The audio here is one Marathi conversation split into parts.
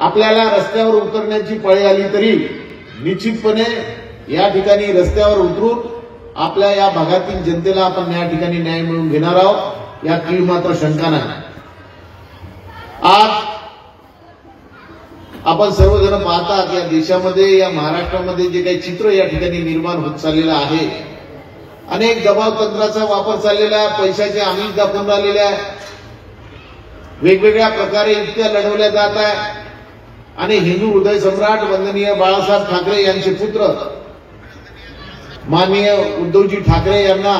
आपल्याला रस्त्यावर उतरण्याची पाळी आली तरी निश्चितपणे या ठिकाणी रस्त्यावर उतरून आपल्या या भागातील जनतेला आपण या ठिकाणी न्याय मिळवून घेणार आहोत, यात मात्र शंका नाही। आज आपण सर्वजण पाहता की या देशामध्ये, या महाराष्ट्रामध्ये जे काही चित्र या ठिकाणी निर्माण होत चाललेलं आहे, अनेक दबाव तंत्राचा वापर चाललेला आहे, पैशाचे आमिष दाखवून राहिलेले आहे, वेगवेगळ्या प्रकारे युक्त्या लढवल्या जात आहे आणि हिंदू हृदय सम्राट वंदनीय बाळासाहेब ठाकरे यांचे पुत्र माननीय उद्धवजी ठाकरे यांना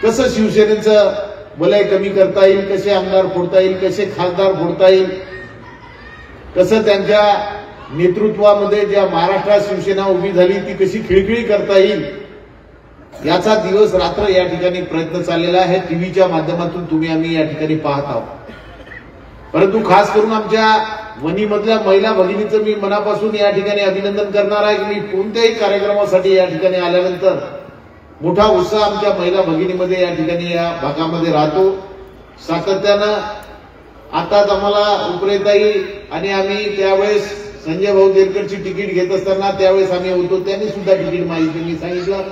कसं शिवसेनेचं वलय कमी करता येईल, कसे आमदार फोडता येईल, कसे खासदार फोडता येईल, कसं त्यांच्या नेतृत्वामध्ये ज्या महाराष्ट्रात शिवसेना उभी झाली ती कशी खिळखिळी करता येईल, याचा दिवस रात्र या ठिकाणी प्रयत्न चाललेला आहे। टीव्हीच्या माध्यमातून तुम्ही आम्ही या ठिकाणी पाहत आहोत। परंतु खास करून आमच्या वणीमधल्या महिला भगिनीचं मी मनापासून या ठिकाणी अभिनंदन करणार आहे की मी कोणत्याही कार्यक्रमासाठी या ठिकाणी आल्यानंतर मोठा उत्साह आमच्या महिला भगिनीमध्ये या ठिकाणी या भागामध्ये राहतो। सातत्यानं आताच आम्हाला उपरेताई आणि आम्ही त्यावेळेस संजय भाऊ देरकरची तिकीट घेत असताना त्यावेळेस आम्ही होतो, त्यांनी सुद्धा तिकीट मागितलं। मी सांगितलं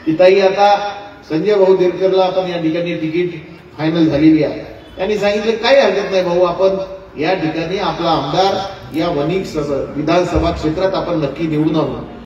की ताई आता संजय भाऊ देरकरला आपण या ठिकाणी तिकीट फायनल झालेली आहे। त्यांनी सांगितलं काही हरकत नाही भाऊ, आपण या ठिकाणी आपला आमदार या वणी विधानसभा क्षेत्रात आपण नक्की निवडून आणू।